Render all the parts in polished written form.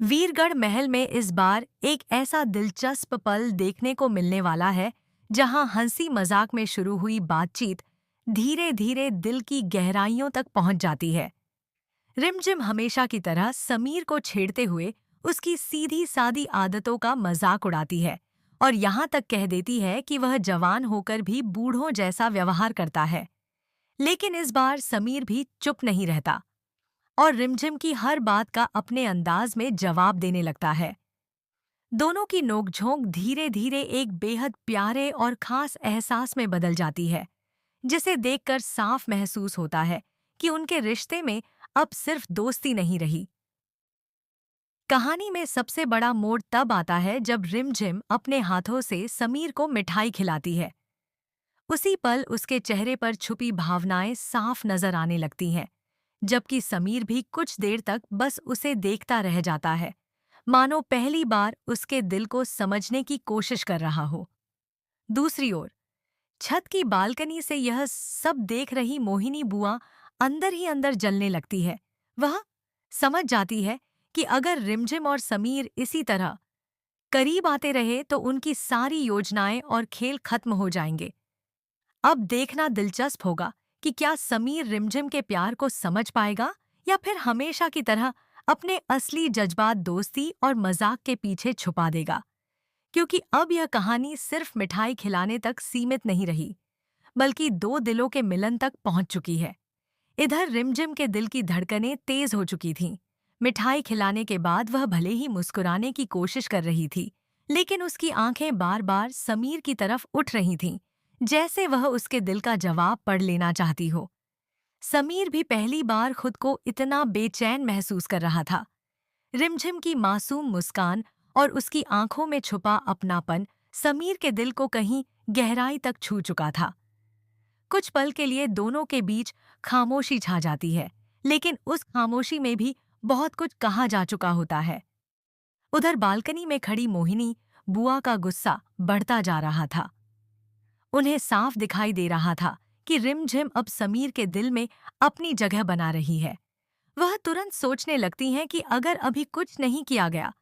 वीरगढ़ महल में इस बार एक ऐसा दिलचस्प पल देखने को मिलने वाला है जहां हंसी मजाक में शुरू हुई बातचीत धीरे धीरे दिल की गहराइयों तक पहुंच जाती है। रिमझिम हमेशा की तरह समीर को छेड़ते हुए उसकी सीधी सादी आदतों का मजाक उड़ाती है और यहां तक कह देती है कि वह जवान होकर भी बूढ़ों जैसा व्यवहार करता है। लेकिन इस बार समीर भी चुप नहीं रहता और रिमझिम की हर बात का अपने अंदाज में जवाब देने लगता है। दोनों की नोकझोंक धीरे धीरे एक बेहद प्यारे और खास एहसास में बदल जाती है, जिसे देखकर साफ महसूस होता है कि उनके रिश्ते में अब सिर्फ दोस्ती नहीं रही। कहानी में सबसे बड़ा मोड़ तब आता है जब रिमझिम अपने हाथों से समीर को मिठाई खिलाती है। उसी पल उसके चेहरे पर छुपी भावनाएं साफ नजर आने लगती हैं, जबकि समीर भी कुछ देर तक बस उसे देखता रह जाता है, मानो पहली बार उसके दिल को समझने की कोशिश कर रहा हो। दूसरी ओर छत की बालकनी से यह सब देख रही मोहिनी बुआ अंदर ही अंदर जलने लगती है। वह समझ जाती है कि अगर रिमझिम और समीर इसी तरह करीब आते रहे तो उनकी सारी योजनाएं और खेल खत्म हो जाएंगे। अब देखना दिलचस्प होगा कि क्या समीर रिमझिम के प्यार को समझ पाएगा या फिर हमेशा की तरह अपने असली जज्बात दोस्ती और मजाक के पीछे छुपा देगा। क्योंकि अब यह कहानी सिर्फ मिठाई खिलाने तक सीमित नहीं रही, बल्कि दो दिलों के मिलन तक पहुंच चुकी है। इधर रिमझिम के दिल की धड़कनें तेज हो चुकी थीं। मिठाई खिलाने के बाद वह भले ही मुस्कुराने की कोशिश कर रही थी, लेकिन उसकी आंखें बार बार समीर की तरफ उठ रही थीं, जैसे वह उसके दिल का जवाब पढ़ लेना चाहती हो। समीर भी पहली बार खुद को इतना बेचैन महसूस कर रहा था। रिमझिम की मासूम मुस्कान और उसकी आंखों में छुपा अपनापन समीर के दिल को कहीं गहराई तक छू चुका था। कुछ पल के लिए दोनों के बीच खामोशी छा जाती है, लेकिन उस खामोशी में भी बहुत कुछ कहा जा चुका होता है। उधर बालकनी में खड़ी मोहिनी बुआ का गुस्सा बढ़ता जा रहा था। उन्हें साफ दिखाई दे रहा था कि रिमझिम अब समीर के दिल में अपनी जगह बना रही है। वह तुरंत सोचने लगती हैं कि अगर अभी कुछ नहीं किया गया,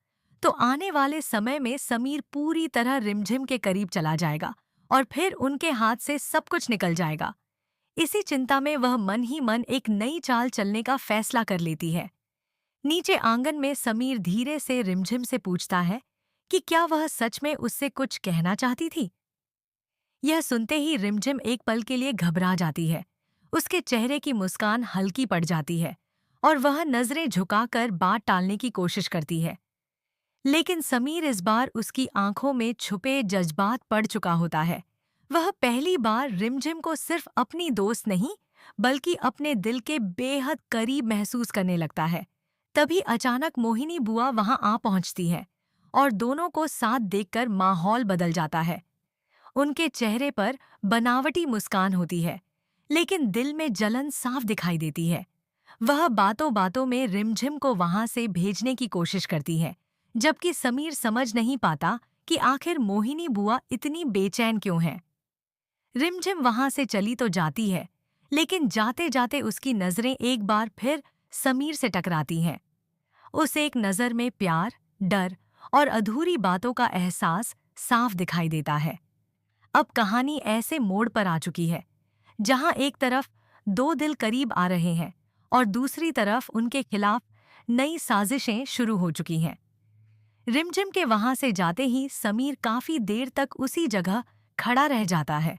तो आने वाले समय में समीर पूरी तरह रिमझिम के करीब चला जाएगा और फिर उनके हाथ से सब कुछ निकल जाएगा। इसी चिंता में वह मन ही मन एक नई चाल चलने का फैसला कर लेती है। नीचे आंगन में समीर धीरे से रिमझिम से पूछता है कि क्या वह सच में उससे कुछ कहना चाहती थी। यह सुनते ही रिमझिम एक पल के लिए घबरा जाती है। उसके चेहरे की मुस्कान हल्की पड़ जाती है और वह नजरें झुकाकर बात टालने की कोशिश करती है। लेकिन समीर इस बार उसकी आंखों में छुपे जज्बात पड़ चुका होता है। वह पहली बार रिमझिम को सिर्फ अपनी दोस्त नहीं, बल्कि अपने दिल के बेहद करीब महसूस करने लगता है। तभी अचानक मोहिनी बुआ वहां आ पहुंचती है और दोनों को साथ देखकर माहौल बदल जाता है। उनके चेहरे पर बनावटी मुस्कान होती है, लेकिन दिल में जलन साफ दिखाई देती है। वह बातों बातों में रिमझिम को वहां से भेजने की कोशिश करती है, जबकि समीर समझ नहीं पाता कि आखिर मोहिनी बुआ इतनी बेचैन क्यों है। रिमझिम वहां से चली तो जाती है, लेकिन जाते जाते उसकी नजरें एक बार फिर समीर से टकराती हैं। उस एक नजर में प्यार, डर और अधूरी बातों का एहसास साफ दिखाई देता है। अब कहानी ऐसे मोड़ पर आ चुकी है जहां एक तरफ दो दिल करीब आ रहे हैं और दूसरी तरफ उनके खिलाफ नई साजिशें शुरू हो चुकी हैं। रिमझिम के वहां से जाते ही समीर काफी देर तक उसी जगह खड़ा रह जाता है।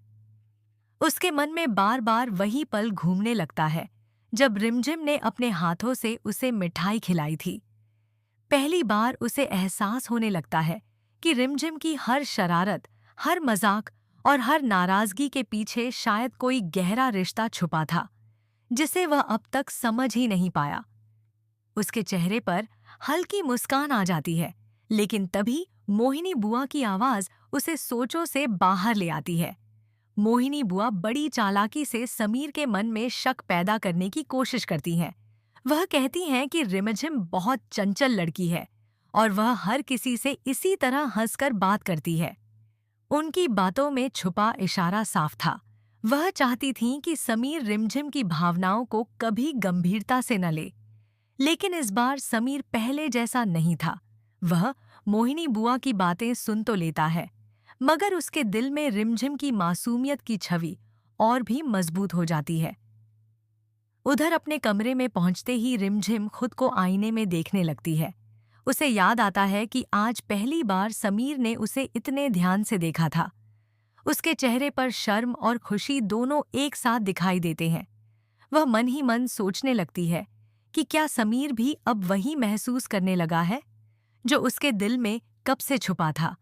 उसके मन में बार बार वही पल घूमने लगता है जब रिमझिम ने अपने हाथों से उसे मिठाई खिलाई थी। पहली बार उसे एहसास होने लगता है कि रिमझिम की हर शरारत, हर मजाक और हर नाराजगी के पीछे शायद कोई गहरा रिश्ता छुपा था, जिसे वह अब तक समझ ही नहीं पाया। उसके चेहरे पर हल्की मुस्कान आ जाती है, लेकिन तभी मोहिनी बुआ की आवाज उसे सोचों से बाहर ले आती है। मोहिनी बुआ बड़ी चालाकी से समीर के मन में शक पैदा करने की कोशिश करती हैं। वह कहती हैं कि रिमझिम बहुत चंचल लड़की है और वह हर किसी से इसी तरह हंसकर बात करती है। उनकी बातों में छुपा इशारा साफ था। वह चाहती थीं कि समीर रिमझिम की भावनाओं को कभी गंभीरता से न ले। लेकिन इस बार समीर पहले जैसा नहीं था। वह मोहिनी बुआ की बातें सुन तो लेता है, मगर उसके दिल में रिमझिम की मासूमियत की छवि और भी मजबूत हो जाती है। उधर अपने कमरे में पहुंचते ही रिमझिम खुद को आईने में देखने लगती है। उसे याद आता है कि आज पहली बार समीर ने उसे इतने ध्यान से देखा था। उसके चेहरे पर शर्म और खुशी दोनों एक साथ दिखाई देते हैं। वह मन ही मन सोचने लगती है कि क्या समीर भी अब वही महसूस करने लगा है जो उसके दिल में कब से छुपा था।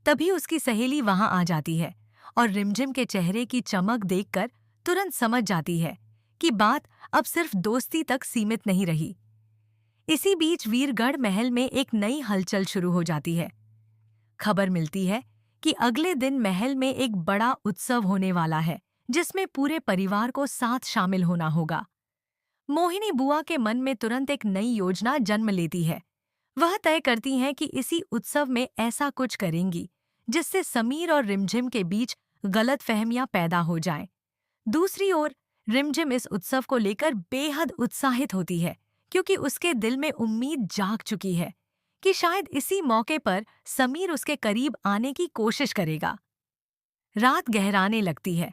तभी उसकी सहेली वहां आ जाती है और रिमझिम के चेहरे की चमक देखकर तुरंत समझ जाती है कि बात अब सिर्फ दोस्ती तक सीमित नहीं रही। इसी बीच वीरगढ़ महल में एक नई हलचल शुरू हो जाती है। खबर मिलती है कि अगले दिन महल में एक बड़ा उत्सव होने वाला है, जिसमें पूरे परिवार को साथ शामिल होना होगा। मोहिनी बुआ के मन में तुरंत एक नई योजना जन्म लेती है। वह तय करती हैं कि इसी उत्सव में ऐसा कुछ करेंगी जिससे समीर और रिमझिम के बीच गलतफहमियां पैदा हो जाएं। दूसरी ओर रिमझिम इस उत्सव को लेकर बेहद उत्साहित होती है, क्योंकि उसके दिल में उम्मीद जाग चुकी है कि शायद इसी मौके पर समीर उसके करीब आने की कोशिश करेगा। रात गहराने लगती है,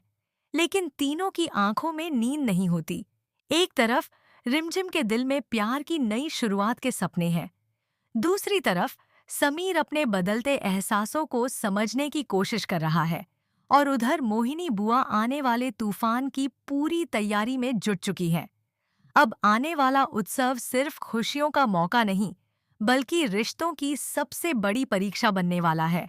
लेकिन तीनों की आंखों में नींद नहीं होती। एक तरफ रिमझिम के दिल में प्यार की नई शुरुआत के सपने हैं, दूसरी तरफ समीर अपने बदलते एहसासों को समझने की कोशिश कर रहा है, और उधर मोहिनी बुआ आने वाले तूफान की पूरी तैयारी में जुट चुकी है। अब आने वाला उत्सव सिर्फ खुशियों का मौका नहीं, बल्कि रिश्तों की सबसे बड़ी परीक्षा बनने वाला है।